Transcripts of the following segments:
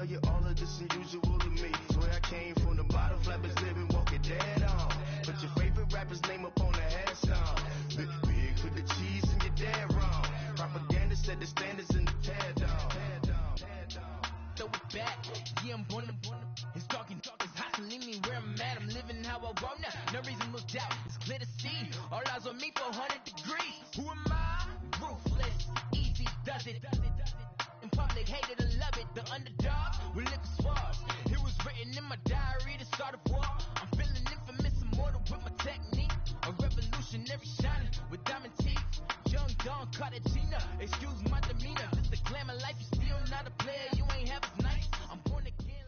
tell you all of this unusual to me. Swear I came from the bottom, flappers living, walking dead on. Put your favorite rapper's name up on the headstone. Big for the cheese and you're dead wrong. Propaganda set the standards in the tear down. Throw it back, yeah, I'm born. It's talking, it's hustling me where I'm at. I'm living how I want now. No reason to doubt, it's clear to see. All eyes on me for 100 degrees. Who am I? Ruthless, easy does it. In public, hate it and love it. The underdog will live as far. It was written in my diary to start a war. I'm feeling infamous, immortal with my technique. A revolutionary shining with diamond teeth. Young Don Cartagena, excuse my demeanor. This the glamour life, you still not a player. You ain't half as nice. I'm born again.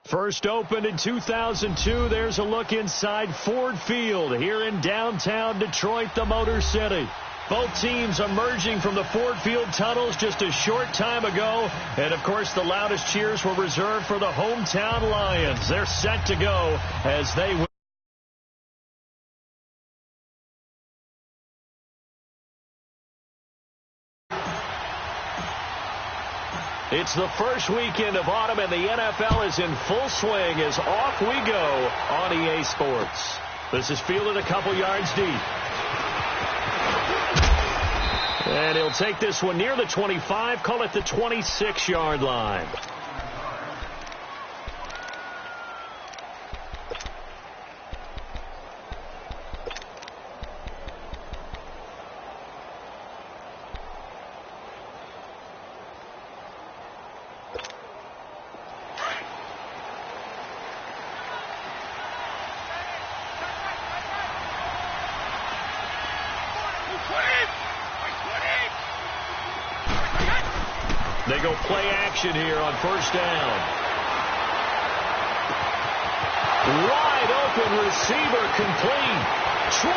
First opened in 2002. There's a look inside Ford Field here in downtown Detroit, the Motor City. Both teams emerging from the Ford Field tunnels just a short time ago. And, of course, the loudest cheers were reserved for the hometown Lions. They're set to go as they win. It's the first weekend of autumn, and the NFL is in full swing as off we go on EA Sports. This is fielded a couple yards deep. And he'll take this one near the 25, call it the 26-yard line. They go play action here on first down. Wide open receiver complete. 20.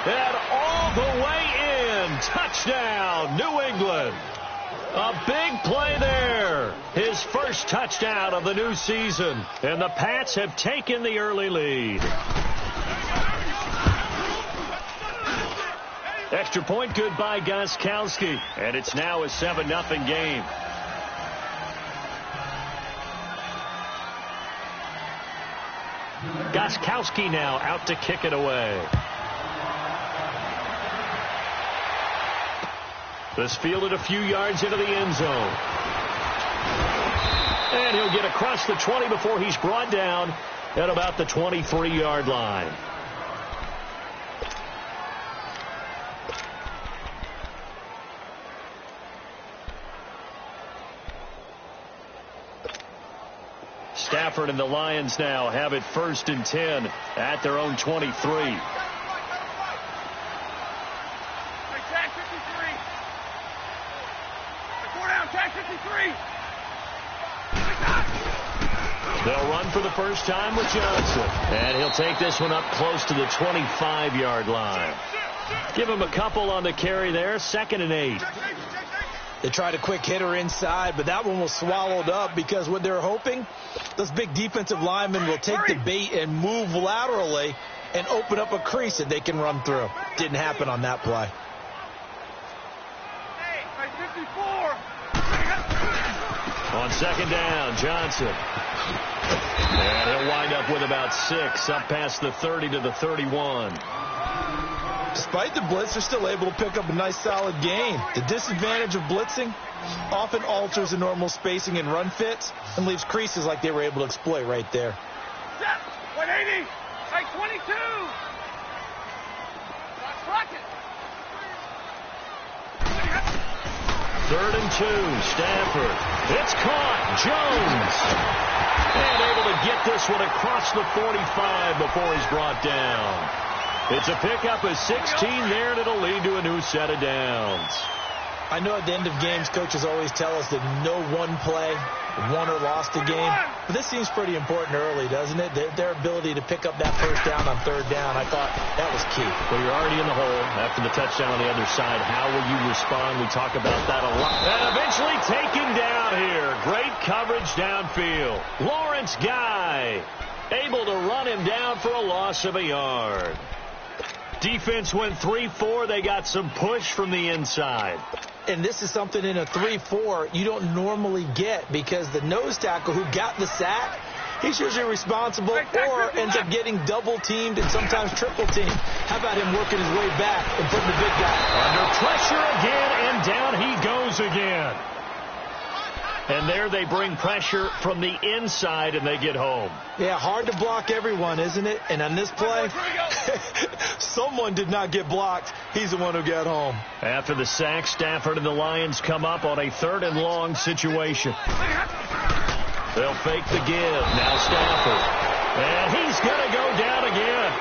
And all the way in. Touchdown, New England. A big play there. His first touchdown of the new season. And the Pats have taken the early lead. Extra point good by Gostkowski. And it's now a 7-0 game. Gostkowski now out to kick it away. This fielded a few yards into the end zone. And he'll get across the 20 before he's brought down at about the 23-yard line. Stafford and the Lions now have it 1st and 10 at their own 23. They'll run for the first time with Johnson. And he'll take this one up close to the 25-yard line. Give him a couple on the carry there. 2nd and 8. They tried a quick hitter inside, but that one was swallowed up because what they're hoping, those big defensive linemen will take the bait and move laterally and open up a crease that they can run through. Didn't happen on that play. On 2nd down, Johnson. And he'll wind up with about 6, up past the 30 to the 31. Despite the blitz, they're still able to pick up a nice solid gain. The disadvantage of blitzing often alters the normal spacing and run fits and leaves creases like they were able to exploit right there. 180, like 22. Third and 2, Stafford. It's caught. Jones. And able to get this one across the 45 before he's brought down. It's a pickup of 16 there, and it'll lead to a new set of downs. I know at the end of games, coaches always tell us that no one play won or lost a game. But this seems pretty important early, doesn't it? Their ability to pick up that first down on 3rd down, I thought that was key. Well, you're already in the hole after the touchdown on the other side. How will you respond? We talk about that a lot. And eventually taken down here. Great coverage downfield. Lawrence Guy able to run him down for a loss of a yard. Defense went 3-4. They got some push from the inside. And this is something in a 3-4 you don't normally get because the nose tackle who got the sack, he's usually responsible or ends up getting double-teamed and sometimes triple-teamed. How about him working his way back and putting the big guy under pressure again, and down he goes again. And there they bring pressure from the inside, and they get home. Yeah, hard to block everyone, isn't it? And on this play, someone did not get blocked. He's the one who got home. After the sack, Stafford and the Lions come up on a 3rd and long situation. They'll fake the give. Now Stafford. And he's going to go down again.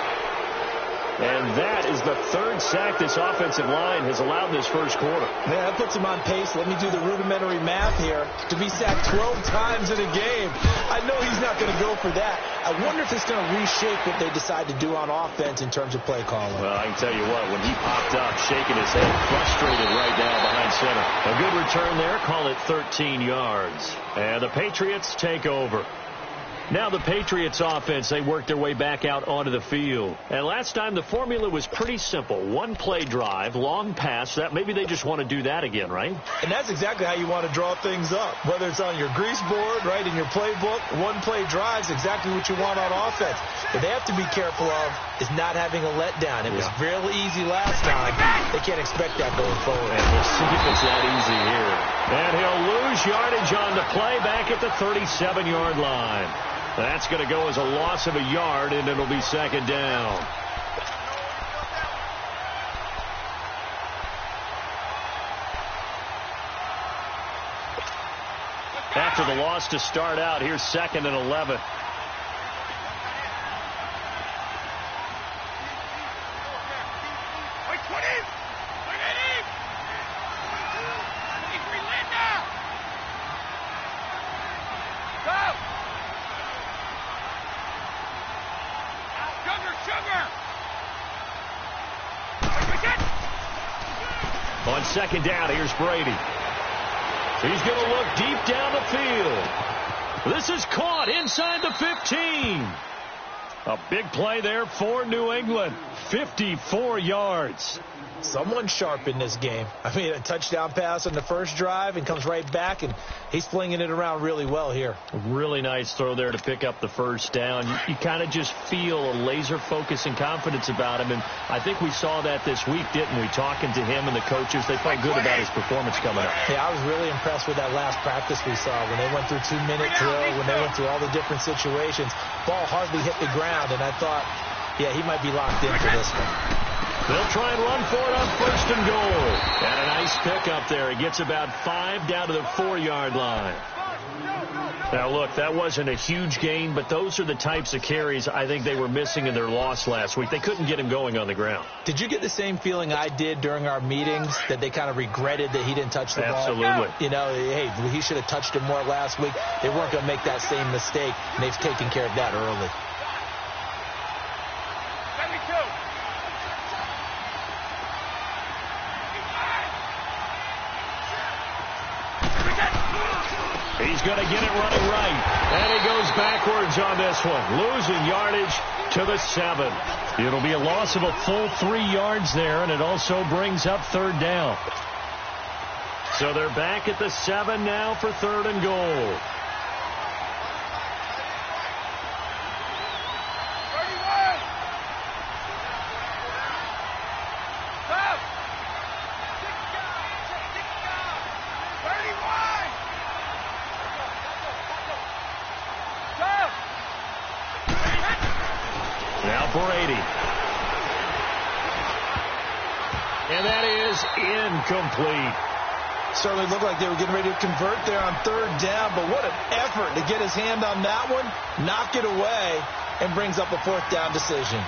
And that is the 3rd sack this offensive line has allowed this first quarter. Man, that puts him on pace. Let me do the rudimentary math here. To be sacked 12 times in a game. I know he's not going to go for that. I wonder if it's going to reshape what they decide to do on offense in terms of play calling. Well, I can tell you what, when he popped up, shaking his head, frustrated right now behind center. A good return there, call it 13 yards. And the Patriots take over. Now the Patriots offense, they work their way back out onto the field. And last time the formula was pretty simple. 1-play drive, long pass. That maybe they just want to do that again, right? And that's exactly how you want to draw things up. Whether it's on your grease board, right, in your playbook, 1-play drive is exactly what you want on offense. But they have to be careful of is not having a letdown. It was real easy last time. They can't expect that going forward. And we'll see if it's that easy here. And he'll lose yardage on the play back at the 37-yard line. That's going to go as a loss of a yard, and it'll be 2nd down. After the loss to start out, here's 2nd and 11. On 2nd down, here's Brady. He's going to look deep down the field. This is caught inside the 15. A big play there for New England. 54 yards. Someone's sharp in this game. I mean, a touchdown pass on the first drive and comes right back, and he's flinging it around really well here. Really nice throw there to pick up the first down. You kind of just feel a laser focus and confidence about him, and I think we saw that this week, didn't we? Talking to him and the coaches, they felt good about his performance coming up. Yeah, I was really impressed with that last practice we saw when they went through 2-minute drill, when they went through all the different situations. Ball hardly hit the ground, and I thought, yeah, he might be locked in for this one. They'll try and run for it on 1st and goal. And a nice pickup there. He gets about 5 down to the 4-yard line. Now, look, that wasn't a huge gain, but those are the types of carries I think they were missing in their loss last week. They couldn't get him going on the ground. Did you get the same feeling I did during our meetings, that they kind of regretted that he didn't touch the ball? Absolutely. You know, hey, he should have touched it more last week. They weren't going to make that same mistake, and they've taken care of that early. He's going to get it running right. And he goes backwards on this one. Losing yardage to the 7. It'll be a loss of a full 3 yards there, and it also brings up 3rd down. So they're back at the 7 now for 3rd and goal. Brady. And that is incomplete. Certainly looked like they were getting ready to convert there on 3rd down, but what an effort to get his hand on that one, knock it away, and brings up a 4th down decision.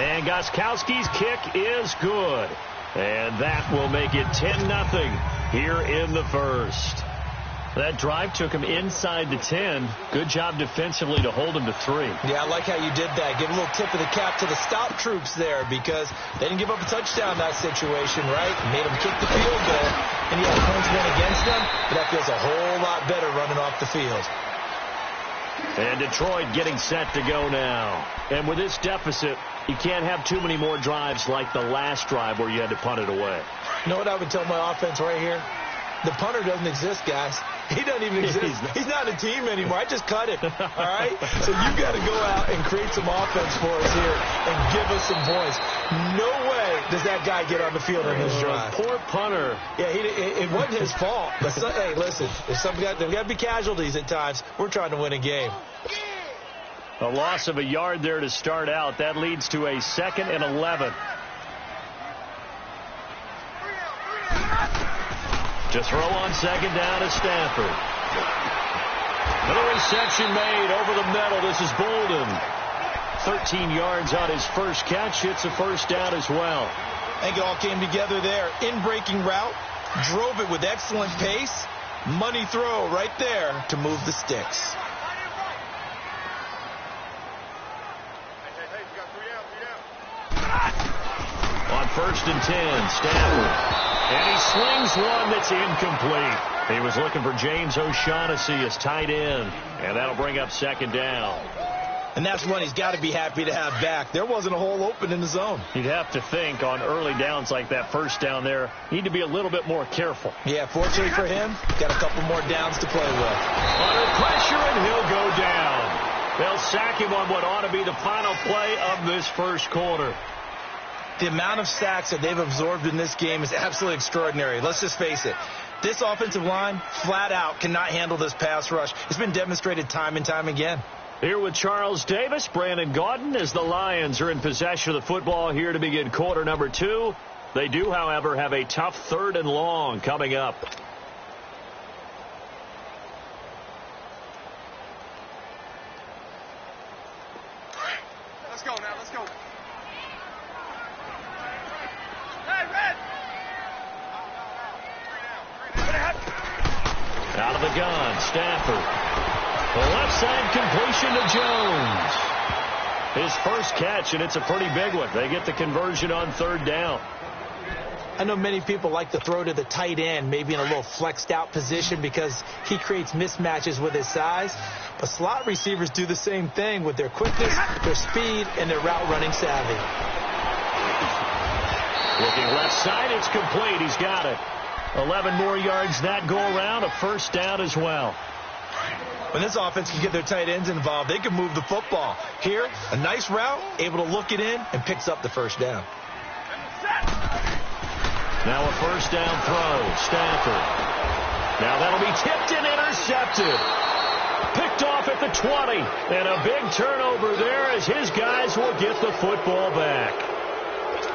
And Gostkowski's kick is good. And that will make it 10-0 here in the first. That drive took him inside the 10. Good job defensively to hold him to 3. Yeah, I like how you did that. Give a little tip of the cap to the stop troops there, because they didn't give up a touchdown in that situation, right? Made them kick the field goal, and yeah, points went against them, but that feels a whole lot better running off the field. And Detroit getting set to go now. And with this deficit, you can't have too many more drives like the last drive where you had to punt it away. You know what I would tell my offense right here? The punter doesn't exist, guys. He doesn't even exist. He's not a team anymore. I just cut it, all right? So you got to go out and create some offense for us here and give us some points. No way does that guy get on the field in this drive. Poor punter. Yeah, it wasn't his fault. But hey, listen, there's got to be casualties at times. We're trying to win a game. A loss of a yard there to start out. That leads to a 2nd and 11. To throw on 2nd down is Stafford. Another reception made over the middle. This is Bolden. 13 yards on his first catch. It's a first down as well. I think it all came together there. In-breaking route. Drove it with excellent pace. Money throw right there to move the sticks. On 1st and 10, Stafford. And he slings one that's incomplete. He was looking for James O'Shaughnessy as tight end. And that'll bring up 2nd down. And that's one he's got to be happy to have back. There wasn't a hole open in the zone. You'd have to think on early downs like that first down there, need to be a little bit more careful. Yeah, fortunately for him, got a couple more downs to play with. Under pressure, and he'll go down. They'll sack him on what ought to be the final play of this first quarter. The amount of sacks that they've absorbed in this game is absolutely extraordinary. Let's just face it. This offensive line, flat out, cannot handle this pass rush. It's been demonstrated time and time again. Here with Charles Davis, Brandon Gaudin, as the Lions are in possession of the football here to begin quarter number 2. They do, however, have a tough 3rd and long coming up. Let's go now, let's go. Out of the gun, Stafford. The left side completion to Jones. His first catch, and it's a pretty big one. They get the conversion on 3rd down. I know many people like to throw to the tight end, maybe in a little flexed out position because he creates mismatches with his size. But slot receivers do the same thing with their quickness, their speed, and their route running savvy. Looking left side, it's complete. He's got it. 11 more yards that go around, a first down as well. When this offense can get their tight ends involved, they can move the football. Here, a nice route, able to look it in, and picks up the first down. Now a first down throw, Stafford. Now that'll be tipped and intercepted. Picked off at the 20. And a big turnover there as his guys will get the football back.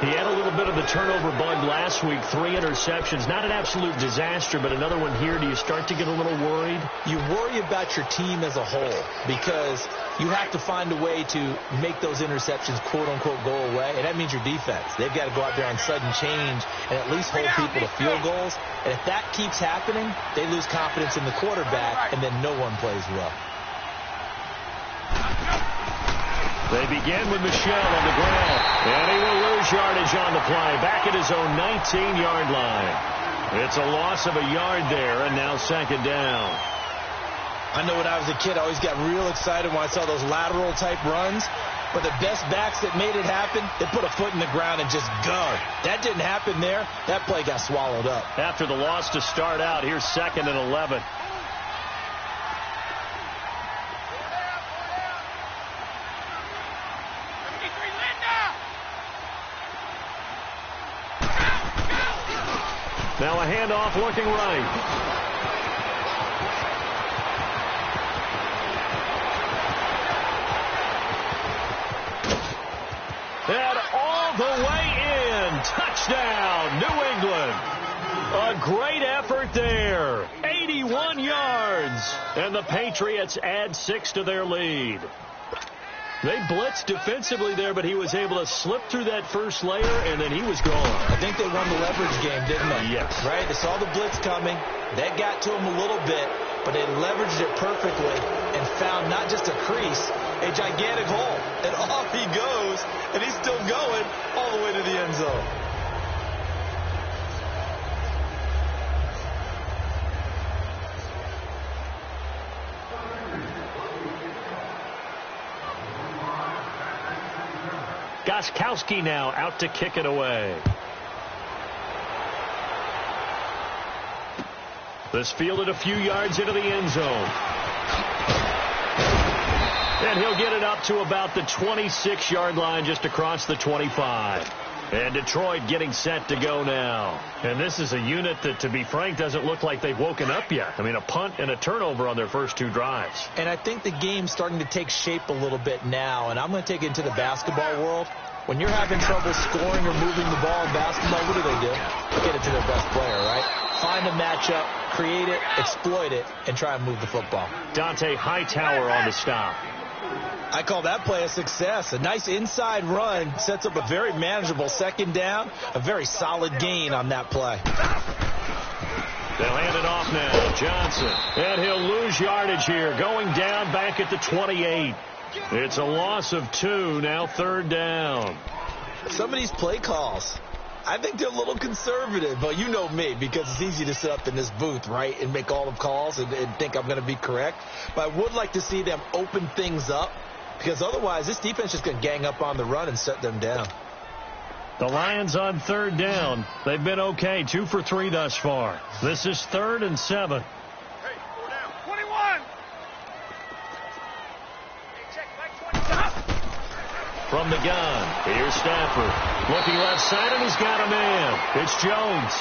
He had a little bit of the turnover bug last week, 3 interceptions. Not an absolute disaster, but another one here. Do you start to get a little worried? You worry about your team as a whole because you have to find a way to make those interceptions, quote-unquote, go away, and that means your defense. They've got to go out there on sudden change and at least hold people to field goals. And if that keeps happening, they lose confidence in the quarterback, and then no one plays well. They begin with Michel on the ground, and he will lose yardage on the play, back at his own 19-yard line. It's a loss of a yard there, and now 2nd down. I know when I was a kid, I always got real excited when I saw those lateral-type runs, but the best backs that made it happen, they put a foot in the ground and just go. That didn't happen there. That play got swallowed up. After the loss to start out, here's 2nd and 11. Now a handoff looking right. And all the way in. Touchdown, New England. A great effort there. 81 yards. And the Patriots add 6 to their lead. They blitzed defensively there, but he was able to slip through that first layer, and then he was gone. I think they won the leverage game, didn't they? Yes. Right? They saw the blitz coming. That got to him a little bit, but they leveraged it perfectly and found not just a crease, a gigantic hole. And off he goes, and he's still going all the way to the end zone. Gostkowski now out to kick it away. This fielded a few yards into the end zone. And he'll get it up to about the 26-yard line, just across the 25. And Detroit getting set to go now. And this is a unit that, to be frank, doesn't look like they've woken up yet. I mean, a punt and a turnover on their first two drives. And I think the game's starting to take shape a little bit now. And I'm going to take it into the basketball world. When you're having trouble scoring or moving the ball in basketball, what do? Get it to their best player, right? Find a matchup, create it, exploit it, and try and move the football. Dante Hightower on the stop. I call that play a success. A nice inside run sets up a very manageable second down, a very solid gain on that play. They'll hand it off now. Johnson. And he'll lose yardage here, going down back at the 28. It's a loss of 2, now third down. Some of these play calls, I think they're a little conservative, but you know me, because it's easy to sit up in this booth, right, and make all the calls and think I'm going to be correct. But I would like to see them open things up, because otherwise this defense is going to gang up on the run and set them down. The Lions on third down. They've been okay, 2 for 3 thus far. This is 3rd and 7. Hey, 4 down. 21. From the gun, here's Stafford. Looking left side, and he's got a man. It's Jones.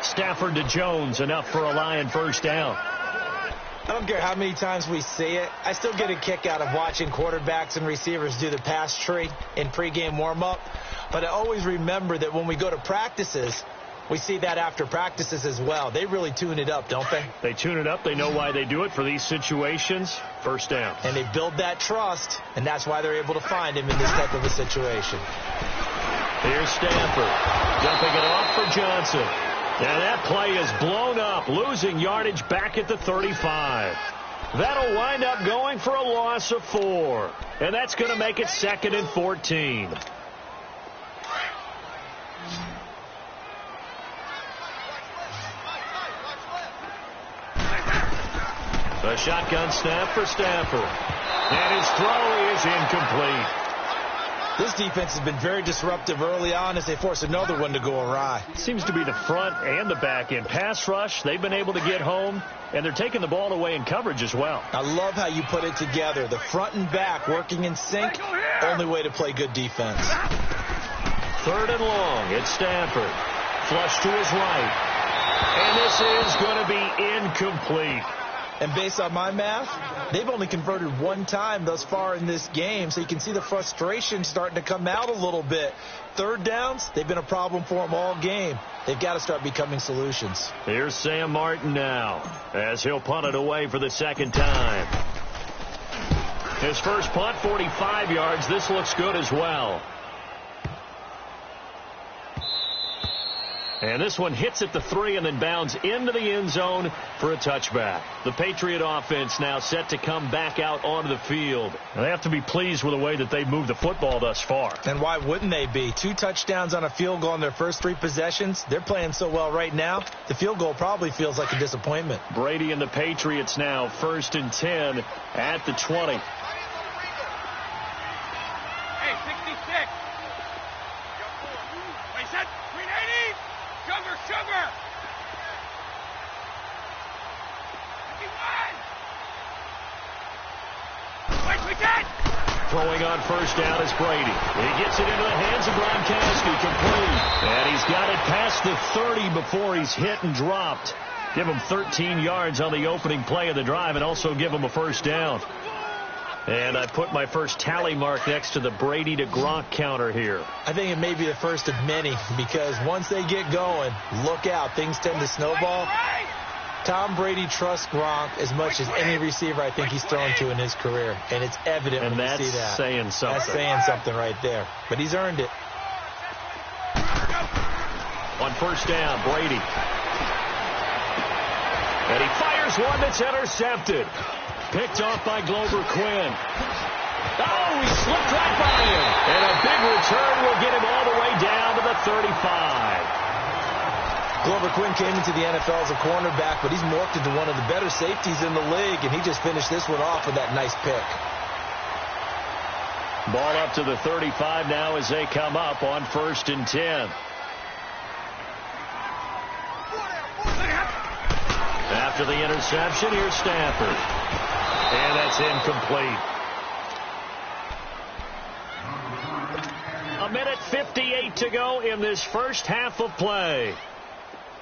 Stafford to Jones, enough for a Lion first down. I don't care how many times we see it. I still get a kick out of watching quarterbacks and receivers do the pass tree in pregame warm-up. But I always remember that when we go to practices, we see that after practices as well. They really tune it up, don't they? They tune it up. They know why they do it for these situations. First down. And they build that trust, and that's why they're able to find him in this type of a situation. Here's Stafford. Dumping it off for Johnson. And that play is blown up, losing yardage back at the 35. That'll wind up going for a loss of 4. And that's going to make it 2nd and 14. The shotgun snap for Stafford. And his throw is incomplete. This defense has been very disruptive early on as they force another one to go awry. Seems to be the front and the back end. Pass rush, they've been able to get home, and they're taking the ball away in coverage as well. I love how you put it together. The front and back working in sync, only way to play good defense. 3rd and long, it's Stafford. Flush to his right. And this is going to be incomplete. And based on my math, they've only converted 1 time thus far in this game, so you can see the frustration starting to come out a little bit. 3rd downs, they've been a problem for them all game. They've got to start becoming solutions. Here's Sam Martin now, as he'll punt it away for the 2nd time. His first punt, 45 yards. This looks good as well. And this one hits at the 3 and then bounds into the end zone for a touchback. The Patriot offense now set to come back out onto the field. And they have to be pleased with the way that they've moved the football thus far. And why wouldn't they be? 2 touchdowns on a field goal in their first 3 possessions. They're playing so well right now, the field goal probably feels like a disappointment. Brady and the Patriots now 1st and 10 at the 20. Hey, 66. Wait, set. 380. Sugar. Throwing on first down is Brady. He gets it into the hands of Gronkowski, complete. And he's got it past the 30 before he's hit and dropped. Give him 13 yards on the opening play of the drive and also give him a first down. And I put my first tally mark next to the Brady to Gronk counter here. I think it may be the first of many, because once they get going, look out, things tend to snowball. Tom Brady trusts Gronk as much as any receiver I think he's thrown to in his career, and it's evident when you see that. And that's saying something. That's saying something right there. But he's earned it. On first down, Brady. And he fires one that's intercepted. Picked off by Glover Quinn. Oh, he slipped right by him. And a big return will get him all the way down to the 35. Glover Quinn came into the NFL as a cornerback, but he's morphed into one of the better safeties in the league, and he just finished this one off with that nice pick. Ball up to the 35 now as they come up on 1st and 10. After the interception, here's Stafford. And that's incomplete. 1:58 to go in this first half of play.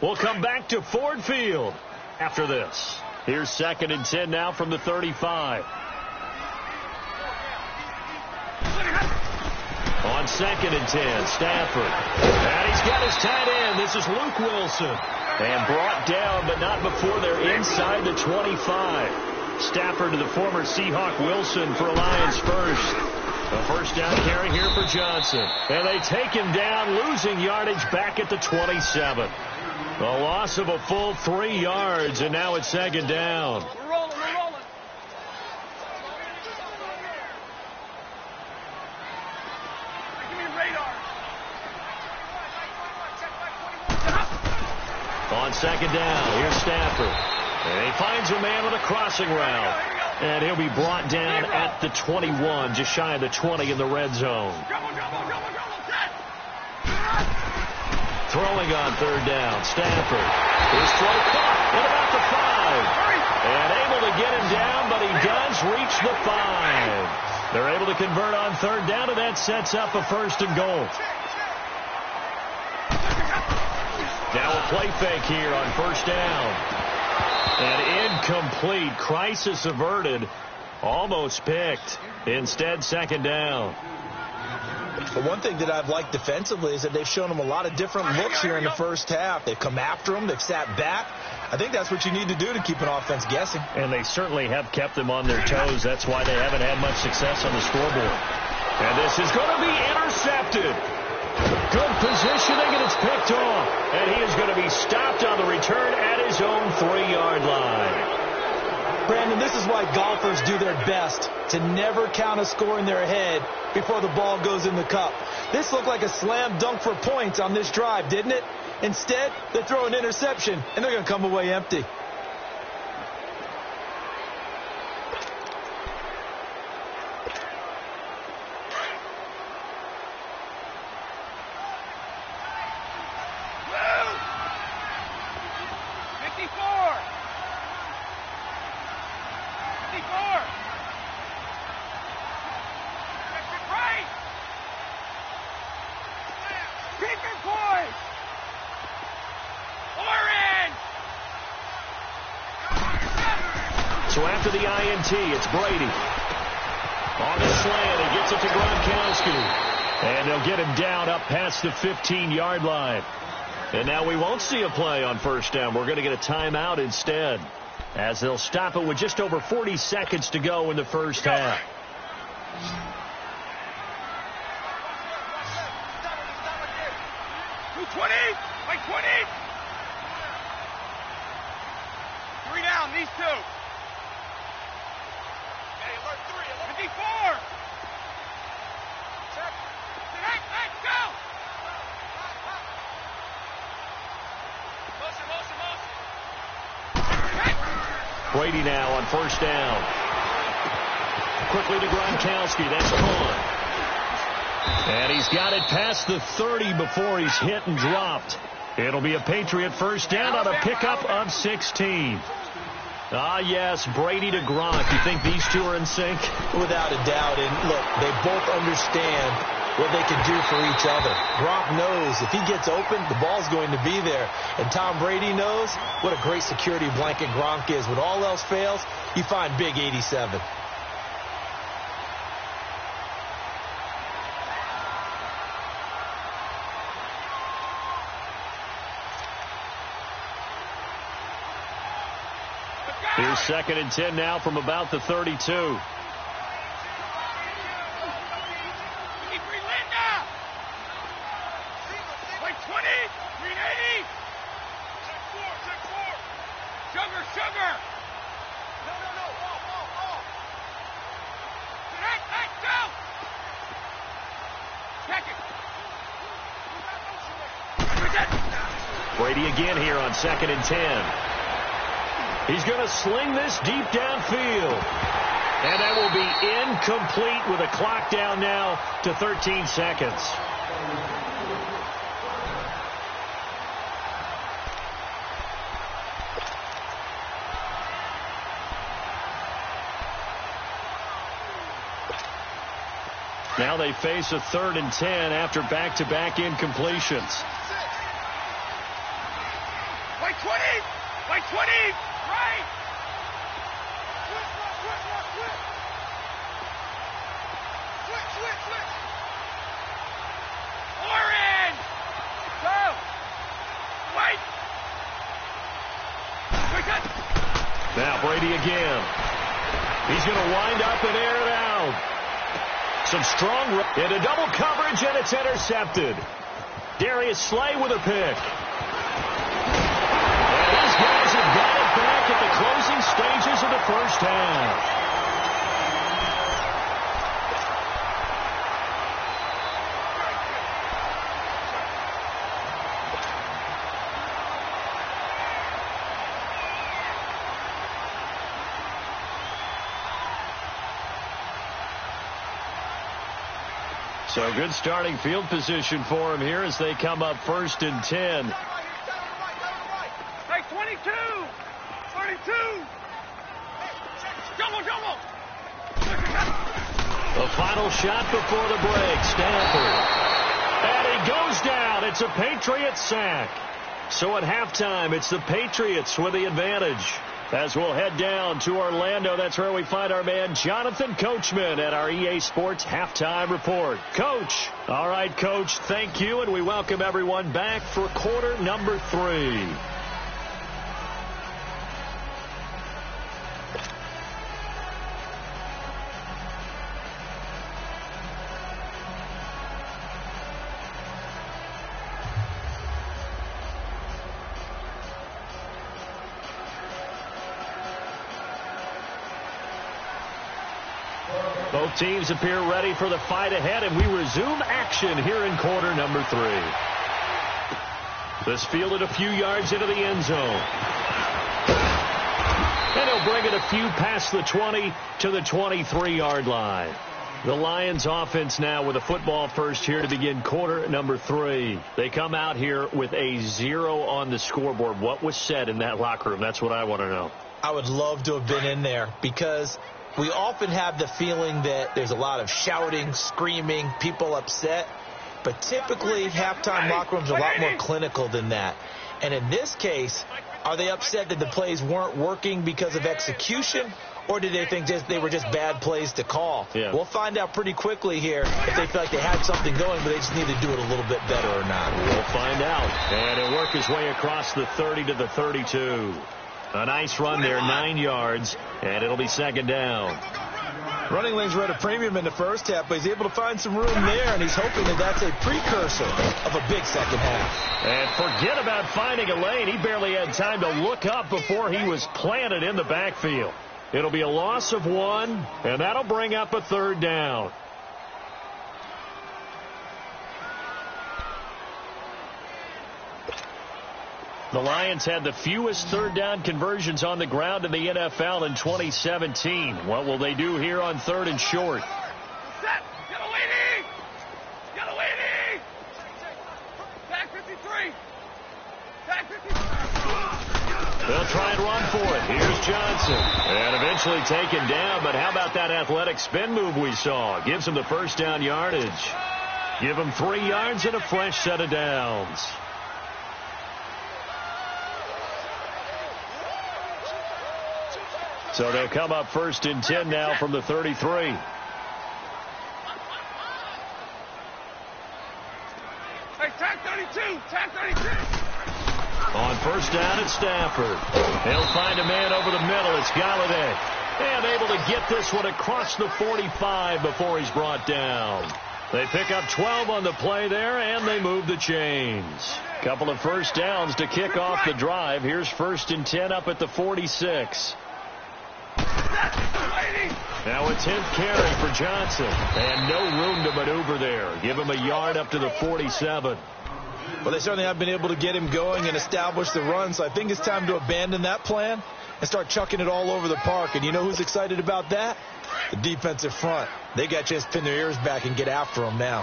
We'll come back to Ford Field after this. Here's 2nd and 10 now from the 35. On 2nd and 10, Stafford. And he's got his tight end. This is Luke Wilson. And brought down, but not before they're inside the 25. Stafford to the former Seahawk Wilson for Lions first. A first down carry here for Johnson. And they take him down, losing yardage back at the 27. A loss of a full 3 yards, and now it's 2nd down. We're rolling, we're rolling. Give me radar. On 2nd down, here's Stafford. And he finds a man with a crossing route. And he'll be brought down at the 21, just shy of the 20 in the red zone. Throwing on 3rd down, Stafford. His throw caught at about the 5. And able to get him down, but he does reach the 5. They're able to convert on 3rd down, and that sets up a 1st and goal. Now a play fake here on 1st down. And incomplete. Crisis averted. Almost picked. Instead, 2nd down. But one thing that I've liked defensively is that they've shown them a lot of different looks here in the first half. They've come after them. They've sat back. I think that's what you need to do to keep an offense guessing. And they certainly have kept them on their toes. That's why they haven't had much success on the scoreboard. And this is going to be intercepted. Good positioning, and it's picked off. And he is going to be stopped on the return at his own 3-yard line. Brandon, this is why golfers do their best to never count a score in their head before the ball goes in the cup. This looked like a slam dunk for points on this drive, didn't it? Instead, they throw an interception, and they're going to come away empty. So after the INT, it's Brady. On the slant, he gets it to Gronkowski. And they'll get him down up past the 15-yard line. And now we won't see a play on 1st down. We're going to get a timeout instead, as they'll stop it with just over 40 seconds to go in the first half. Like 20. 3 down, these 2. Okay, alert 3, 54. Check. Hey, go. Motion. Brady now on 1st down. Quickly to Gronkowski. That's gone. And he's got it past the 30 before he's hit and dropped. It'll be a Patriot 1st down on a pickup of 16. Ah, yes, Brady to Gronk. You think these two are in sync? Without a doubt. And look, they both understand what they can do for each other. Gronk knows if he gets open, the ball's going to be there. And Tom Brady knows what a great security blanket Gronk is. When all else fails, you find Big 87. Here's 2nd and 10 now from about the 32. Keep relit now. Like 20, 380. Check 4. Sugar. No. Ball. Hey, go. Check it. Brady again here on 2nd and 10. He's going to sling this deep downfield. And that will be incomplete with a clock down now to 13 seconds. Now they face a 3rd and 10 after back-to-back incompletions. Wait 20! Wait 20! Right! Switch! Orange! Go! Wait! Now Brady again. He's going to wind up and air it out. Some strong into double coverage, and it's intercepted. Darius Slay with a pick. And these guys have got it back at the closing stages of the first half. So good starting field position for him here as they come up 1st and 10. Hey, 22! 32! Jumbo! The final shot before the break. Stanford. And he goes down. It's a Patriots sack. So at halftime, it's the Patriots with the advantage. As we'll head down to Orlando, that's where we find our man Jonathan Coachman at our EA Sports Halftime Report. Coach. All right, Coach, thank you, and we welcome everyone back for quarter number 3. Both teams appear ready for the fight ahead, and we resume action here in quarter number 3. This fielded a few yards into the end zone. And he'll bring it a few past the 20 to the 23-yard line. The Lions offense now with a football first here to begin quarter number 3. They come out here with a 0 on the scoreboard. What was said in that locker room? That's what I want to know. I would love to have been in there because we often have the feeling that there's a lot of shouting, screaming, people upset. But typically, halftime locker rooms are a lot more clinical than that. And in this case, are they upset that the plays weren't working because of execution? Or did they think they were just bad plays to call? Yeah. We'll find out pretty quickly here if they feel like they had something going, but they just need to do it a little bit better or not. We'll find out. And he'll work his way across the 30 to the 32. A nice run there, 9 yards, and it'll be 2nd down. Running lanes were at a premium in the first half, but he's able to find some room there, and he's hoping that that's a precursor of a big second half. And forget about finding a lane. He barely had time to look up before he was planted in the backfield. It'll be a loss of 1, and that'll bring up a 3rd down. The Lions had the fewest 3rd down conversions on the ground in the NFL in 2017. What will they do here on 3rd and short? Set! Get a leading! Get a leading! Tag 53! Tag 53! They'll try and run for it. Here's Johnson. And eventually taken down, but how about that athletic spin move we saw? Gives him the 1st down yardage. Give him 3 yards and a fresh set of downs. So they'll come up 1st and 10 now from the 33. Hey, tag 32! Tag 32! On 1st down at Stafford. He'll find a man over the middle. It's Galladay. And able to get this one across the 45 before he's brought down. They pick up 12 on the play there, and they move the chains. Couple of 1st downs to kick off the drive. Here's 1st and 10 up at the 46. Now a 10th carry for Johnson. And no room to maneuver there. Give him a yard up to the 47. Well, they certainly have been able to get him going and establish the run, so I think it's time to abandon that plan and start chucking it all over the park. And you know who's excited about that? The defensive front. They got a chance to pin their ears back and get after him now.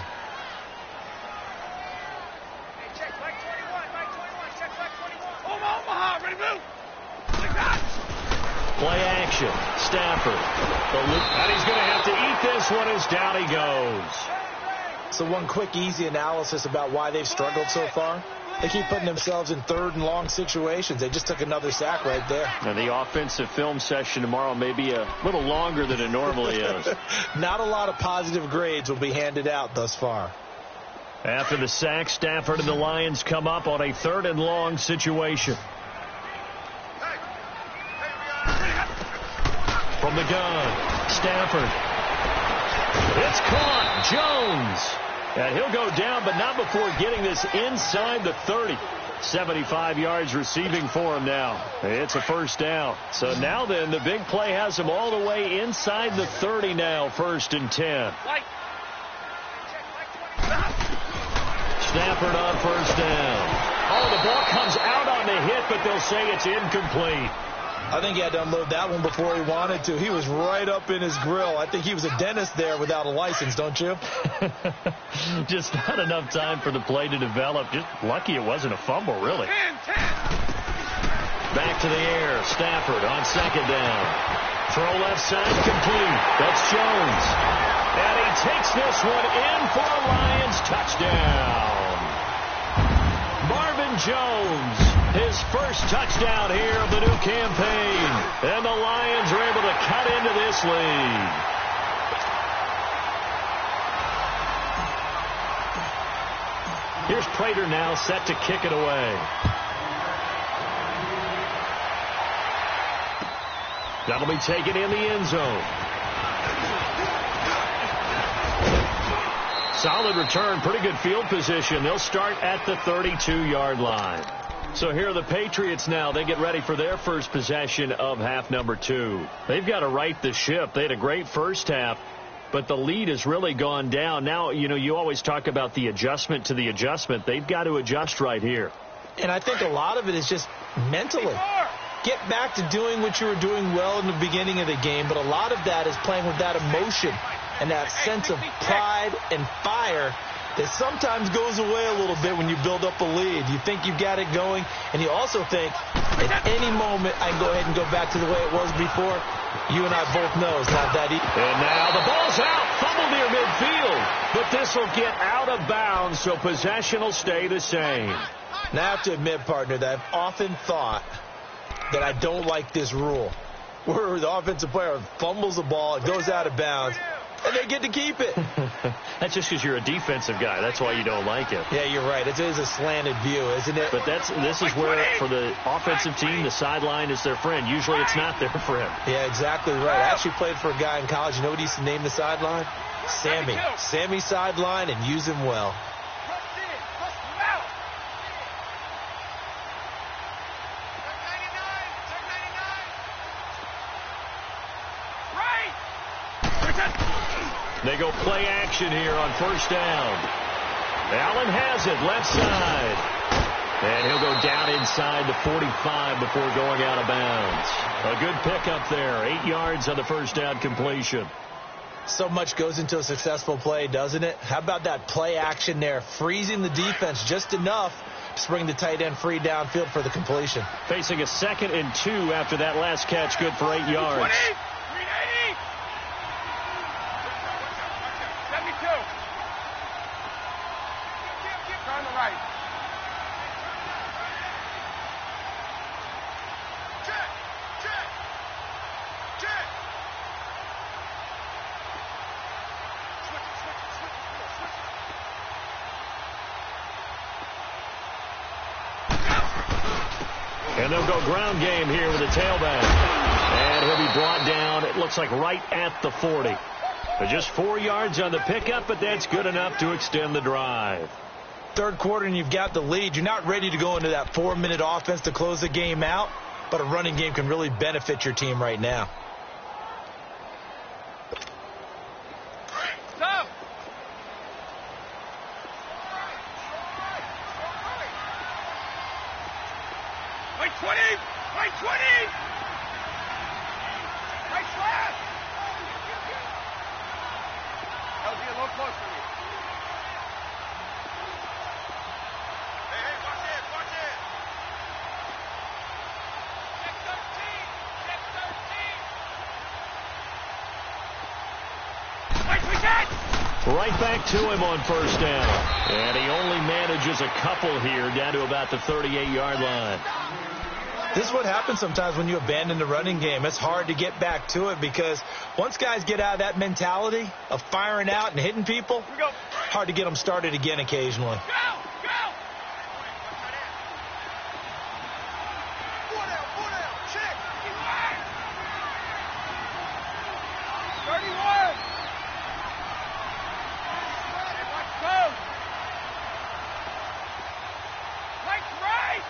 Hey, check flag 21, check flag 21. Omaha, ready to move. Like that. Play action. Stafford. And he's going to have to eat this one as down he goes. So one quick, easy analysis about why they've struggled so far. They keep putting themselves in third and long situations. They just took another sack right there. And the offensive film session tomorrow may be a little longer than it normally is. Not a lot of positive grades will be handed out thus far. After the sack, Stafford and the Lions come up on a third and long situation. From the gun, Stafford. It's caught. Jones. And he'll go down, but not before getting this inside the 30. 75 yards receiving for him now. It's a first down. So now then, the big play has him all the way inside the 30 now, 1st and 10. Stafford on first down. Oh, the ball comes out on the hit, but they'll say it's incomplete. I think he had to unload that one before he wanted to. He was right up in his grill. I think he was a dentist there without a license, don't you? Just not enough time for the play to develop. Just lucky it wasn't a fumble, really. 10. Back to the air. Stafford on second down. Throw left side complete. That's Jones. And he takes this one in for a Lions touchdown. Marvin Jones, his first touchdown here of the new campaign. And the Lions are able to cut into this lead. Here's Prater now set to kick it away. That'll be taken in the end zone. Solid return, pretty good field position. They'll start at the 32-yard line. So here are the Patriots now. They get ready for their first possession of half number 2. They've got to right the ship. They had a great first half, but the lead has really gone down. Now, you know, you always talk about the adjustment to the adjustment. They've got to adjust right here. And I think a lot of it is just mentally. Get back to doing what you were doing well in the beginning of the game, but a lot of that is playing with that emotion and that sense of pride and fire that sometimes goes away a little bit when you build up a lead. You think you've got it going, and you also think at any moment I can go ahead and go back to the way it was before. You and I both know it's not that easy. And now the ball's out, fumble near midfield, but this will get out of bounds, so possession will stay the same. Now I have to admit, partner, that I've often thought that I don't like this rule, where the offensive player fumbles the ball, it goes out of bounds, and they get to keep it. That's just because you're a defensive guy. That's why you don't like it. Yeah, you're right. It is a slanted view, isn't it? But this is where, for the offensive team, the sideline is their friend. Usually it's not their friend. Yeah, exactly right. I actually played for a guy in college. You know what he used to name the sideline? Sammy. Sammy sideline, and use him well. They go play action here on first down. Allen has it, left side. And he'll go down inside the 45 before going out of bounds. A good pickup there. 8 yards on the first down completion. So much goes into a successful play, doesn't it? How about that play action there? Freezing the defense just enough to bring the tight end free downfield for the completion. Facing a 2nd and 2 after that last catch, good for 8 yards. 72. On the right. Check. And they'll go ground game here with a tailback. And he'll be brought down, it looks like right at the 40. But just 4 yards on the pickup, but that's good enough to extend the drive. Third quarter and you've got the lead. You're not ready to go into that 4-minute offense to close the game out, but a running game can really benefit your team right now. Stop. Right 20! Right 20! Right slap! LG, a little close for me. Hey, watch it, watch it! Check 13! Check 13! Right, we got! Right back to him on first down. And he only manages a couple here down to about the 38-yard line. This is what happens sometimes when you abandon the running game. It's hard to get back to it because once guys get out of that mentality of firing out and hitting people, hard to get them started again occasionally. Go! Go! 4 down, check! 31! Let's go! Right!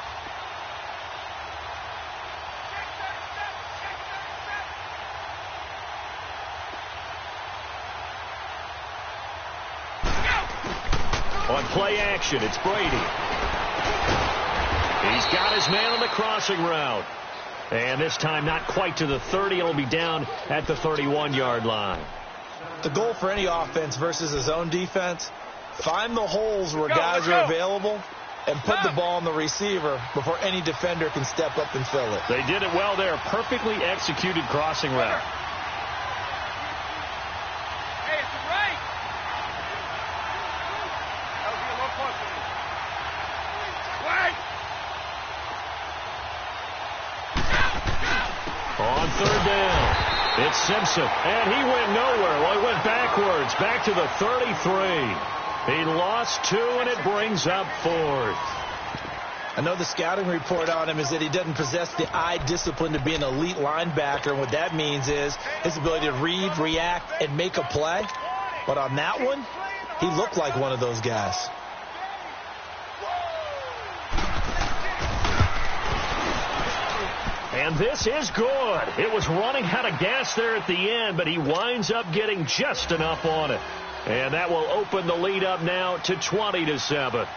Check 37! On play action, it's Brady. He's got his man on the crossing route. And this time not quite to the 30. It'll be down at the 31-yard line. The goal for any offense versus a zone defense, find the holes where guys are available and put the ball on the receiver before any defender can step up and fill it. They did it well there. Perfectly executed crossing route. Hey, it's right! That'll be a little closer. Right! On third down, it's Simpson, and he went nowhere. Well, he went backwards, back to the 33. He lost 2, and it brings up 4th. I know the scouting report on him is that he doesn't possess the eye discipline to be an elite linebacker, and what that means is his ability to read, react, and make a play. But on that one, he looked like one of those guys. And this is good. It was running out of gas there at the end, but he winds up getting just enough on it. And that will open the lead up now to 20-7.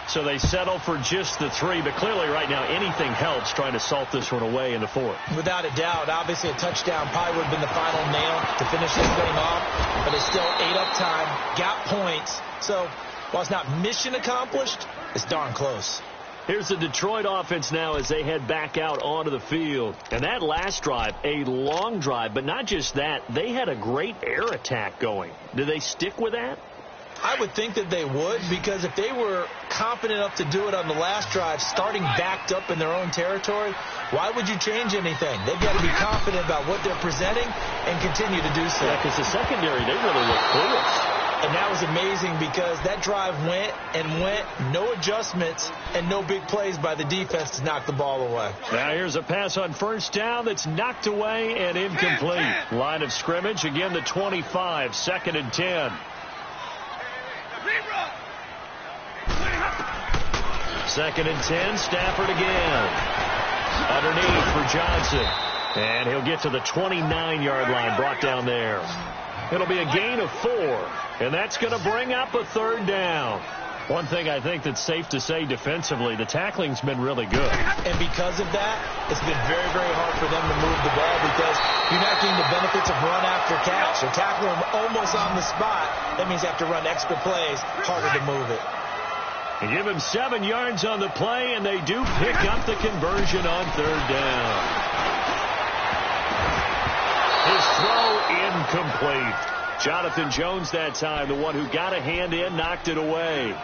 So they settle for just the 3, but clearly right now anything helps trying to salt this one away in the 4th. Without a doubt, obviously a touchdown probably would have been the final nail to finish this thing off, but they still ate up time, got points. So while it's not mission accomplished, it's darn close. Here's the Detroit offense now as they head back out onto the field. And that last drive, a long drive, but not just that, they had a great air attack going. Do they stick with that? I would think that they would, because if they were confident enough to do it on the last drive, starting backed up in their own territory, why would you change anything? They've got to be confident about what they're presenting and continue to do so. Yeah, because the secondary, they really look clueless. And that was amazing because that drive went and went, no adjustments and no big plays by the defense to knock the ball away. Now here's a pass on first down that's knocked away and incomplete. Line of scrimmage, again the 25, 2nd and 10. 2nd and 10, Stafford again. Underneath for Johnson. And he'll get to the 29-yard line, brought down there. It'll be a gain of 4, and that's going to bring up a 3rd down. One thing I think that's safe to say defensively, the tackling's been really good. And because of that, it's been very, very hard for them to move the ball because you're not getting the benefits of run after catch. They're tackling them almost on the spot. That means they have to run extra plays, harder to move it. They give him 7 yards on the play, and they do pick up the conversion on 3rd down. His throw incomplete. Jonathan Jones that time, the one who got a hand in, knocked it away.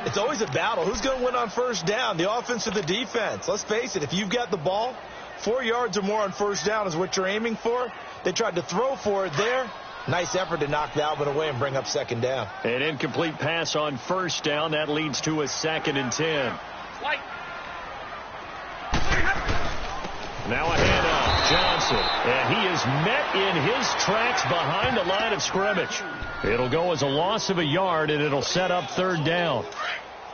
It's always a battle. Who's going to win on first down, the offense or the defense? Let's face it, if you've got the ball, 4 yards or more on first down is what you're aiming for. They tried to throw for it there. Nice effort to knock Dalvin away and bring up 2nd down. An incomplete pass on first down. That leads to a 2nd and 10. Now a handoff. Johnson. And he is met in his tracks behind the line of scrimmage. It'll go as a loss of a yard, and it'll set up 3rd down.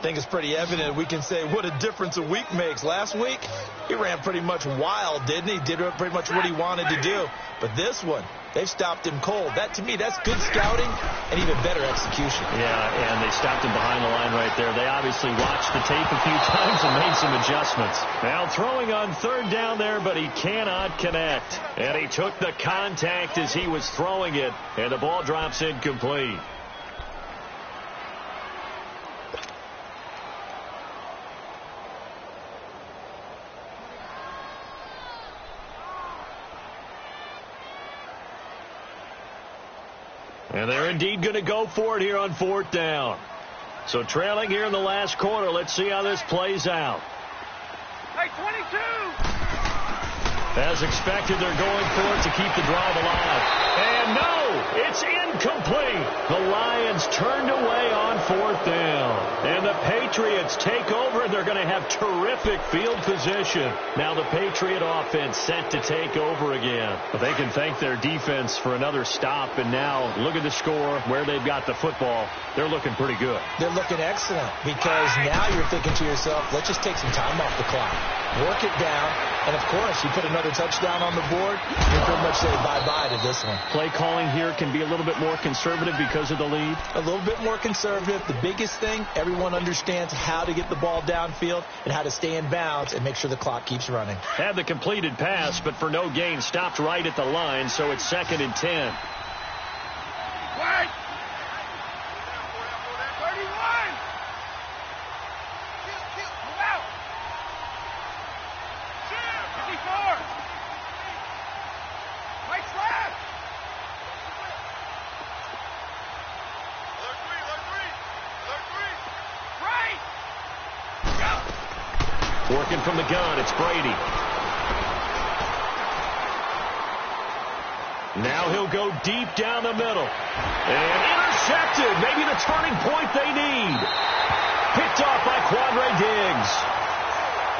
think it's pretty evident. We can say what a difference a week makes. Last week, he ran pretty much wild, didn't he? Did pretty much what he wanted to do. But this one, they've stopped him cold. That, to me, that's good scouting and even better execution. Yeah, and they stopped him behind the line right there. They obviously watched the tape a few times and made some adjustments. Now throwing on third down there, but he cannot connect. And he took the contact as he was throwing it, and the ball drops incomplete. And they're indeed going to go for it here on fourth down. So trailing here in the last quarter. Let's see how this plays out. Hey, 22! As expected, they're going for it to keep the drive alive. And no, it's incomplete. The Lions turned away on fourth down. And the Patriots take over, and they're going to have terrific field position. Now the Patriot offense set to take over again. But they can thank their defense for another stop. And now look at the score, where they've got the football. They're looking pretty good. They're looking excellent because now you're thinking to yourself, let's just take some time off the clock. Work it down. And, of course, you put another touchdown on the board, you pretty much say bye-bye to this one. Play calling here can be a little bit more conservative because of the lead. A little bit more conservative. The biggest thing, everyone understands how to get the ball downfield and how to stay in bounds and make sure the clock keeps running. Had the completed pass, but for no gain, stopped right at the line, so it's 2nd and 10. Wait! 31! Move out! 54! Mike's left! Right! Go! Working from the gun, it's Brady. Now he'll go deep down the middle. And intercepted. Maybe the turning point they need. Picked off by Quandre Diggs.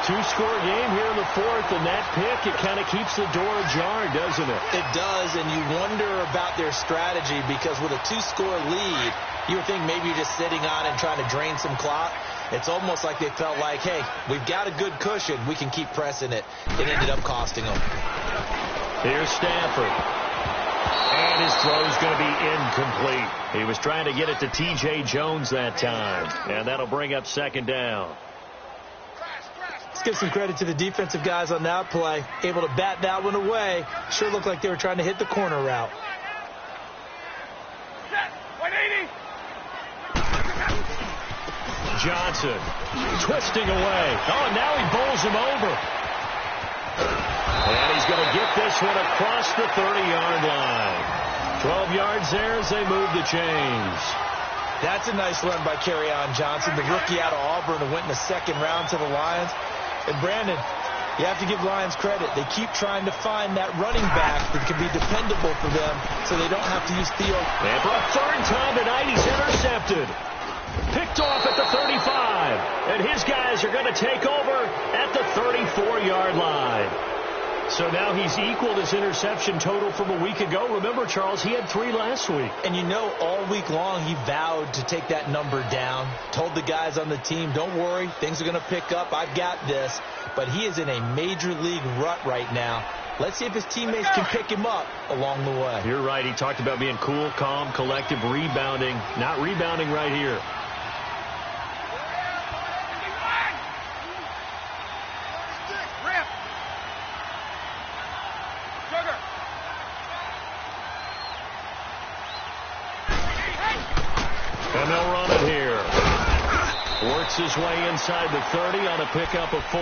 Two-score game here in the fourth, and that pick, it kind of keeps the door ajar, doesn't it? It does, and you wonder about their strategy because with a two-score lead, you would think maybe you're just sitting on and trying to drain some clock. It's almost like they felt like, hey, we've got a good cushion. We can keep pressing it. It ended up costing them. Here's Stafford. And his throw's going to be incomplete. He was trying to get it to T.J. Jones that time, and that'll bring up 2nd down. Let's give some credit to the defensive guys on that play. Able to bat that one away. Sure looked like they were trying to hit the corner route. 180! Johnson twisting away. Oh, now he bowls him over. And he's going to get this one across the 30-yard line. 12 yards there as they move the chains. That's a nice run by Kerryon Johnson, the rookie out of Auburn who went in the 2nd round to the Lions. And Brandon, you have to give Lions credit. They keep trying to find that running back that can be dependable for them so they don't have to use Theo. And for a 3rd time tonight, he's intercepted. Picked off at the 35. And his guys are going to take over at the 34-yard line. So now he's equaled his interception total from a week ago. Remember, Charles, he had 3 last week. And you know, all week long he vowed to take that number down. Told the guys on the team, don't worry, things are going to pick up. I've got this. But he is in a major league rut right now. Let's see if his teammates can pick him up along the way. You're right. He talked about being cool, calm, collective, rebounding. Not rebounding right here. And they'll run it here. Works his way inside the 30 on a pickup of 4.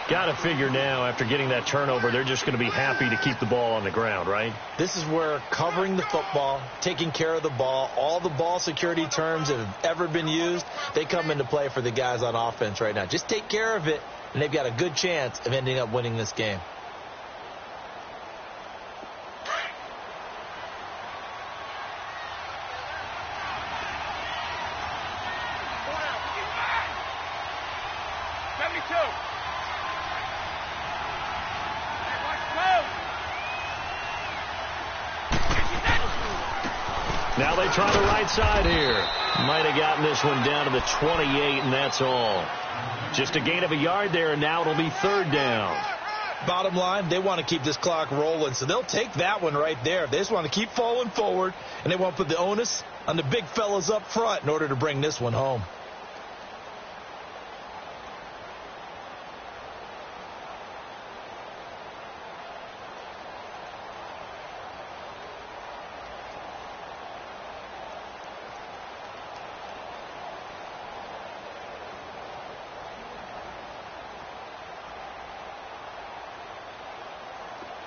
Got to figure now, after getting that turnover, they're just going to be happy to keep the ball on the ground, right? This is where covering the football, taking care of the ball, all the ball security terms that have ever been used, they come into play for the guys on offense right now. Just take care of it, and they've got a good chance of ending up winning this game. Now they try the right side here. Might have gotten this one down to the 28, and that's all. Just a gain of a yard there, and now it'll be 3rd down. Bottom line, they want to keep this clock rolling, so they'll take that one right there. They just want to keep falling forward, and they want to put the onus on the big fellas up front in order to bring this one home.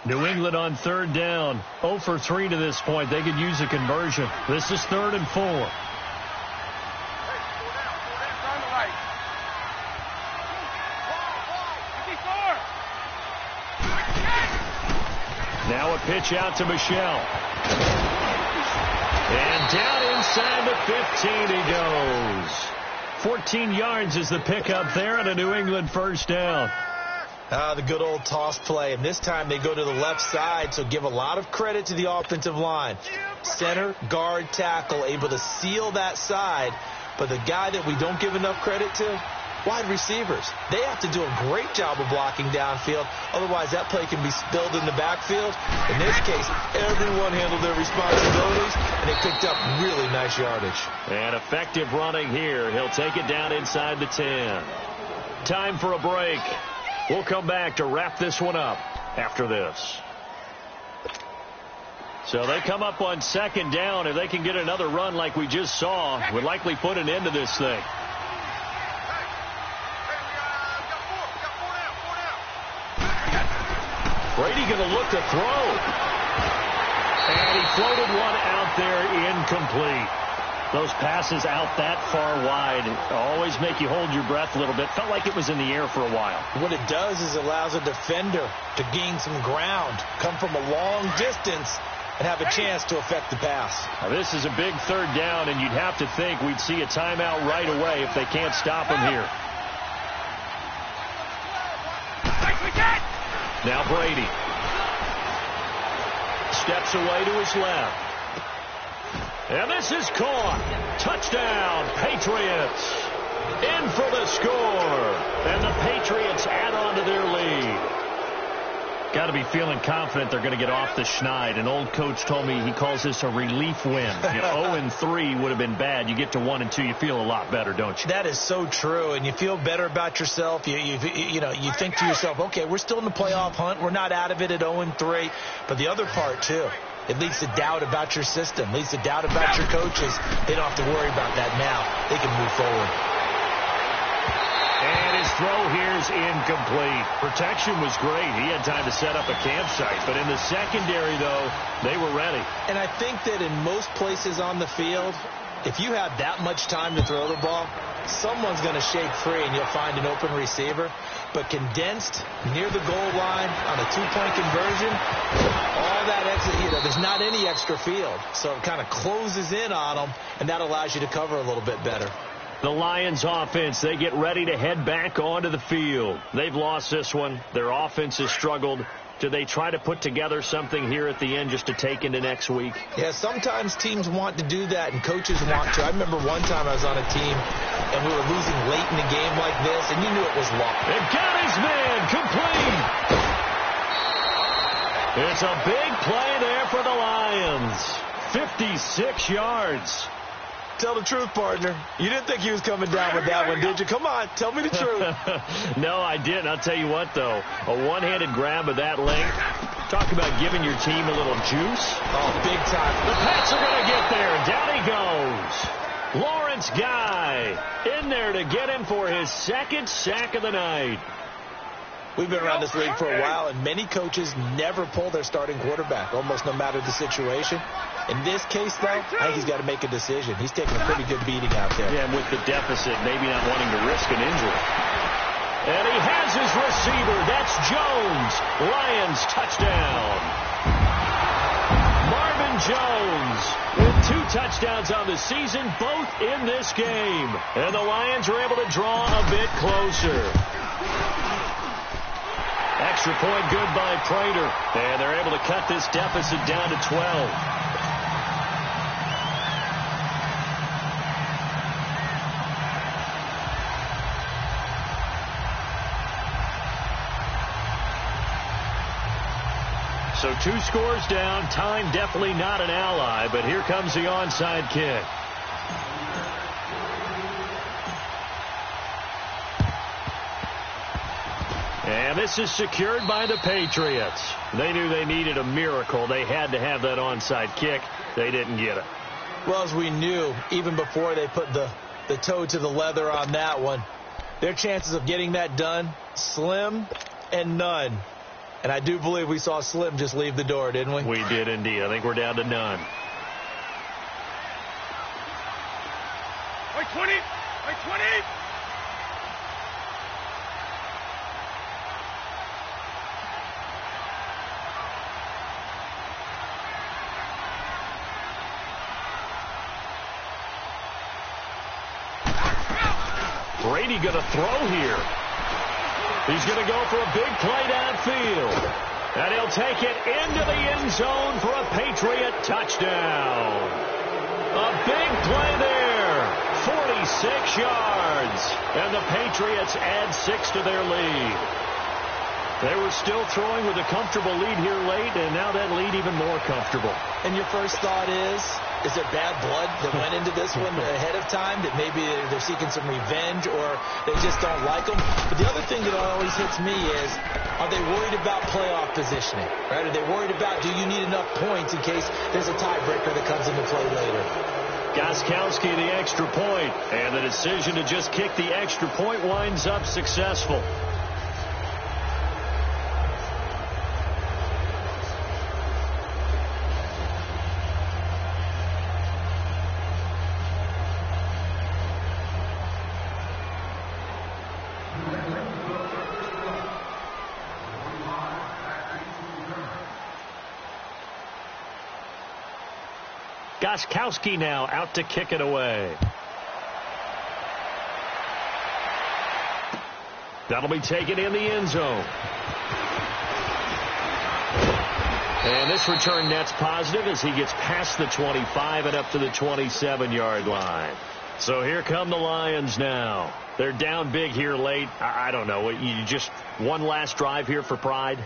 New England on 3rd down. 0 for 3 to this point. They could use a conversion. This is 3rd and 4. Now a pitch out to Michelle. And down inside the 15 he goes. 14 yards is the pickup there and a New England 1st down. The good old toss play, and this time they go to the left side, so give a lot of credit to the offensive line. Center, guard, tackle, able to seal that side, but the guy that we don't give enough credit to, wide receivers. They have to do a great job of blocking downfield, otherwise that play can be spilled in the backfield. In this case, everyone handled their responsibilities, and they picked up really nice yardage. And effective running here. He'll take it down inside the 10. Time for a break. We'll come back to wrap this one up after this. So they come up on 2nd down. If they can get another run like we just saw, would likely put an end to this thing. Brady going to look to throw. And he floated one out there incomplete. Those passes out that far wide always make you hold your breath a little bit. Felt like it was in the air for a while. What it does is allows a defender to gain some ground, come from a long distance, and have a chance to affect the pass. Now this is a big 3rd down, and you'd have to think we'd see a timeout right away if they can't stop him here. Now Brady steps away to his left. And this is caught. Touchdown, Patriots. In for the score. And the Patriots add on to their lead. Got to be feeling confident they're going to get off the schneid. An old coach told me he calls this a relief win. 0-3 would have been bad. You get to 1-2, you feel a lot better, don't you? That is so true, and you feel better about yourself. You think to yourself, okay, we're still in the playoff hunt. We're not out of it at 0-3. But the other part, too, it leads to doubt about your system, leads to doubt about your coaches. They don't have to worry about that now. They can move forward. And his throw here is incomplete. Protection was great. He had time to set up a campsite. But in the secondary, though, they were ready. And I think that in most places on the field, if you have that much time to throw the ball, someone's going to shake free and you'll find an open receiver. But condensed near the goal line on a two-point conversion, all that extra, there's not any extra field. So it kind of closes in on them, and that allows you to cover a little bit better. The Lions offense, they get ready to head back onto the field. They've lost this one. Their offense has struggled. Do they try to put together something here at the end just to take into next week? Yeah, sometimes teams want to do that and coaches want to. I remember one time I was on a team and we were losing late in a game like this, and you knew it was luck. They got his man complete. It's a big play there for the Lions. 56 yards. Tell the truth, partner. You didn't think he was coming down with that one, did you? Come on, tell me the truth. No, I didn't. I'll tell you what, though. A one-handed grab of that length. Talk about giving your team a little juice. Oh, big time. The Pats are going to get there. Down he goes. Lawrence Guy in there to get him for his second sack of the night. We've been around this league for a while, and many coaches never pull their starting quarterback, almost no matter the situation. In this case, though, I think he's got to make a decision. He's taking a pretty good beating out there. Yeah, and with the deficit, maybe not wanting to risk an injury. And he has his receiver. That's Jones. Lions touchdown. Marvin Jones with 2 touchdowns on the season, both in this game. And the Lions were able to draw a bit closer. Extra point good by Prater. And they're able to cut this deficit down to 12. So 2 scores down. Time definitely not an ally, but here comes the onside kick. And this is secured by the Patriots. They knew they needed a miracle. They had to have that onside kick. They didn't get it. Well, as we knew, even before they put the toe to the leather on that one, their chances of getting that done, slim and none. And I do believe we saw Slim just leave the door, didn't we? We did indeed. I think we're down to none. Right 20! Right 20! Brady going to throw here. He's going to go for a big play downfield. And he'll take it into the end zone for a Patriot touchdown. A big play there. 46 yards. And the Patriots add 6 to their lead. They were still throwing with a comfortable lead here late, and now that lead even more comfortable. And your first thought is there bad blood that went into this one ahead of time, that maybe they're seeking some revenge or they just don't like them? But the other thing that always hits me is, are they worried about playoff positioning? Right? Are they worried about, do you need enough points in case there's a tiebreaker that comes into play later? Gostkowski the extra point, and the decision to just kick the extra point winds up successful. Gostkowski now out to kick it away. That'll be taken in the end zone. And this return net's positive as he gets past the 25 and up to the 27-yard line. So here come the Lions now. They're down big here late. I don't know. You just one last drive here for pride?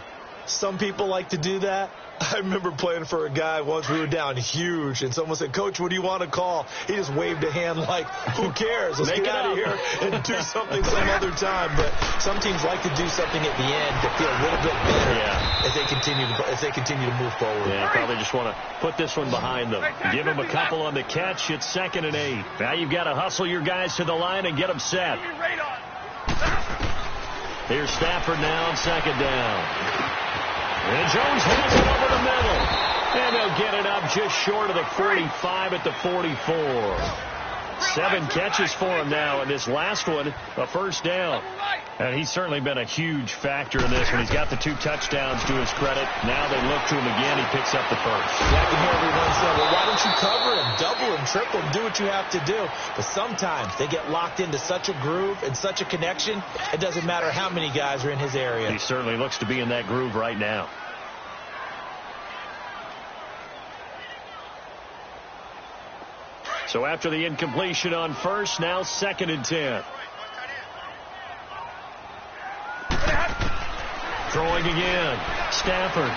Some people like to do that. I remember playing for a guy once. We were down huge, and someone said, "Coach, what do you want to call?" He just waved a hand like, who cares? Let's get out of here and do something some other time. But some teams like to do something at the end to feel a little bit better as they continue to move forward. Yeah, probably just want to put this one behind them. Give them a couple on the catch. It's 2nd and 8. Now you've got to hustle your guys to the line and get them set. Here's Stafford now on 2nd down. And Jones has it over the middle. And they'll get it up just short of the 45 at the 44. 7 catches for him now, and this last one, a first down. And he's certainly been a huge factor in this one. He's got the 2 touchdowns to his credit. Now they look to him again. He picks up the first. Yeah, I can hear everyone say, well, why don't you cover him, double him, triple him, do what you have to do. But sometimes they get locked into such a groove and such a connection, it doesn't matter how many guys are in his area. He certainly looks to be in that groove right now. So after the incompletion on first, now 2nd and 10. Throwing again. Stafford.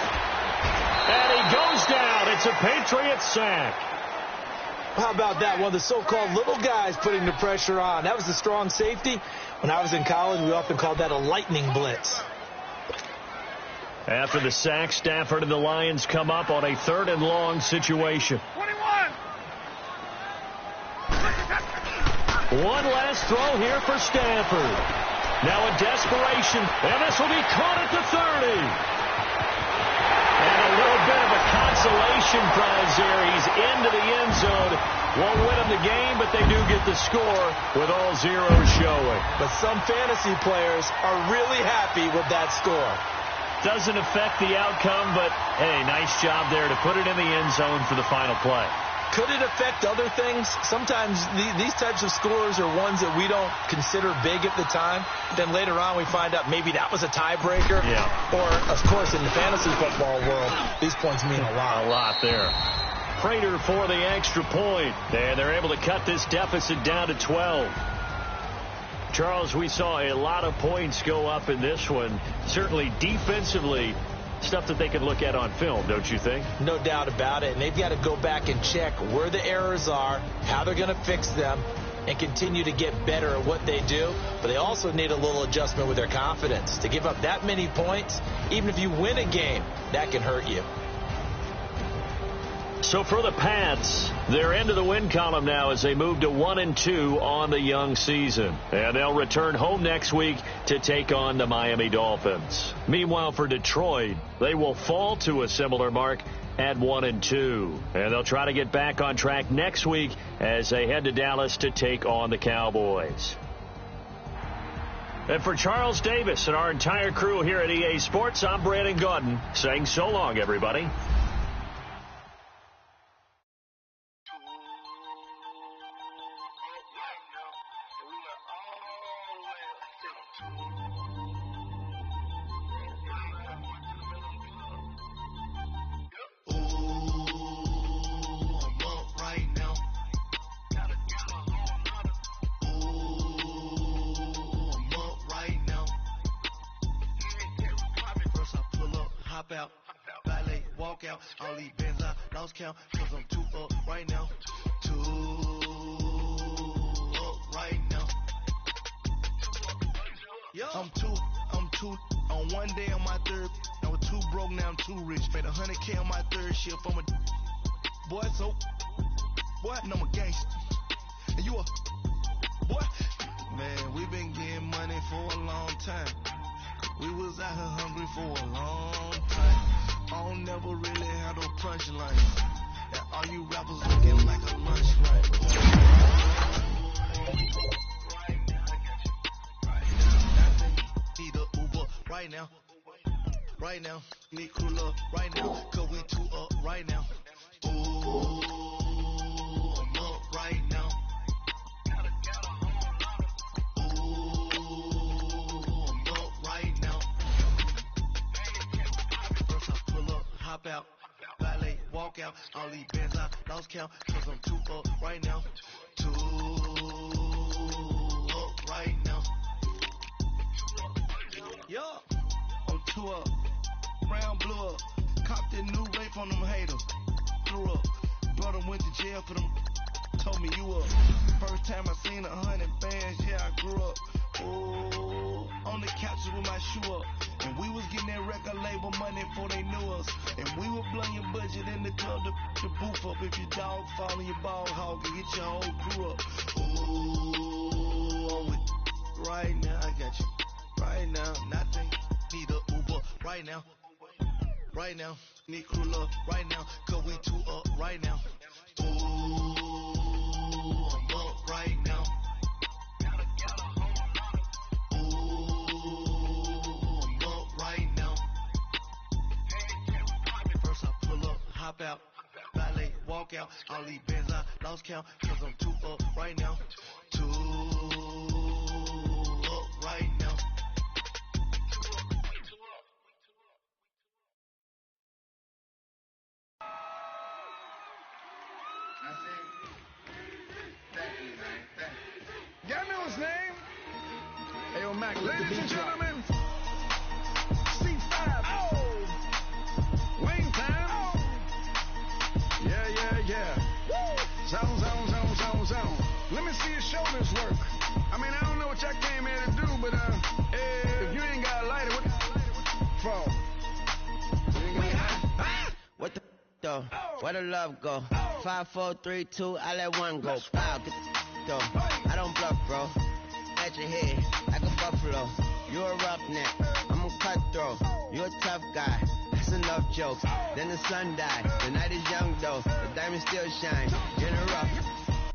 And he goes down. It's a Patriot sack. How about that? One of the so-called little guys putting the pressure on. That was the strong safety. When I was in college, we often called that a lightning blitz. After the sack, Stafford and the Lions come up on a 3rd and long situation. 21! One last throw here for Stafford. Now a desperation, and this will be caught at the 30. And a little bit of a consolation prize there. He's into the end zone. Won't win them the game, but they do get the score with all zeros showing. But some fantasy players are really happy with that score. Doesn't affect the outcome, but, hey, nice job there to put it in the end zone for the final play. Could it affect other things? Sometimes these types of scores are ones that we don't consider big at the time. Then later on we find out maybe that was a tiebreaker. Yeah. Or, of course, in the fantasy football world, these points mean a lot. A lot there. Prater for the extra point. And they're able to cut this deficit down to 12. Charles, we saw a lot of points go up in this one. Certainly defensively, stuff that they can look at on film, don't you think? No doubt about it. And they've got to go back and check where the errors are, how they're going to fix them, and continue to get better at what they do. But they also need a little adjustment with their confidence. To give up that many points, even if you win a game, that can hurt you. So for the Pats, they're into the win column now as they move to 1-2 on the young season. And they'll return home next week to take on the Miami Dolphins. Meanwhile, for Detroit, they will fall to a similar mark at 1-2. And they'll try to get back on track next week as they head to Dallas to take on the Cowboys. And for Charles Davis and our entire crew here at EA Sports, I'm Brandon Gaudin saying so long, everybody. Out, ballet, walk out, all these bands I lost count, cause I'm too up right now, too up right now. I'm too, on one day on my third, I was too broke, now I'm too rich, made $100K on my third shift, I'm a boy, so, boy, and I'm a gangster, and you a, boy, man, we been getting money for a long time. We was out here hungry for a long time. I don't never really have no punchline. And all you rappers looking like a lunch line. Need a Uber right now. Right now. Need cooler right now. Cause we too up right now. Ooh, I'm up right now. Hop out, ballet, walk out, all these bands I lost count, cause I'm too up right now, too up right now. Yo, I'm too up, round blew up, copped that new rape on them haters, threw up, brought them went to jail for them, told me you up, first time I seen 100 bands, yeah I grew up, ooh, on the couches with my shoe up. And we was getting that record label money before they knew us. And we were blowing your budget in the club to boof up. If your dog fall in your ball hog and get your whole crew up. Ooh, I'm with right now. I got you right now. Nothing. Need a Uber right now. Right now. Need crew love right now. Cause we too up right now. Ooh, I'm up right now. Hop out, ballet, walk out, all these bands I lost count, cause I'm too up right now, too up right now. Y'all know his name? Hey, yo, Mac, ladies and gentlemen, C5, Wayne time. Yeah. Zone. Let me see your shoulders work. I mean, I don't know what y'all came here to do, but if you ain't got a lighter, what for? What the though? Where the love go? 5, 4, 3, 2, I let one go. Wow, get the though. I don't bluff, bro. At your head, like a buffalo. You a roughneck, I'm a cutthroat. You a tough guy. That's enough jokes. Then the sun died. The night is young though. The diamond still shine. In the rough.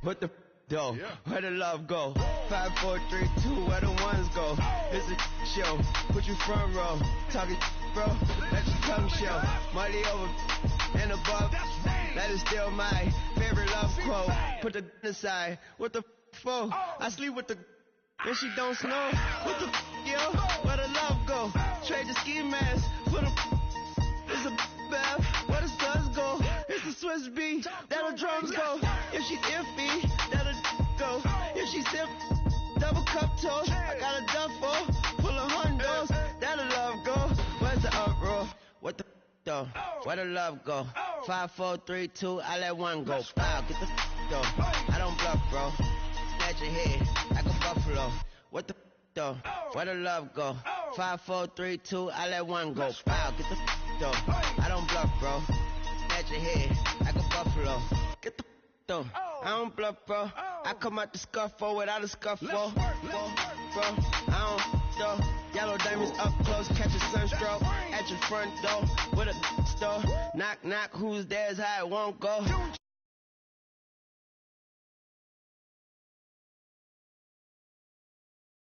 What the though? Where the love go? 5, 4, 3, 2. Where the ones go? It's a show. Put you front row. Talking bro. Let your tongue show. Money over and above. That is still my favorite love quote. Put the aside. What the for? I sleep with the. And she don't snow. What the yo? Where the love go? Trade the ski mask for the. It's a bath. Where the suns go? It's the Swiss beat. That'll drums go. If she's iffy, that'll go. If she's sip, double cup toast. I got a duffel full of hundos. That'll love go. Where's the uproar? What the though? Where the love go? 5, 4, 3, 2, I let one go. Wow, get the though. I don't bluff, bro. At your head like a buffalo. What the though? Where the love go? 5, 4, 3, 2, I let one go. Wow, get the though. I don't bluff, bro. At your head like a buffalo. Get the though. I don't bluff, bro. I come out the scuffle without a scuffle. Bro, I don't though. Yellow diamonds up close, catch a sunstroke at your front door with a store. Knock, knock, who's there's how it won't go.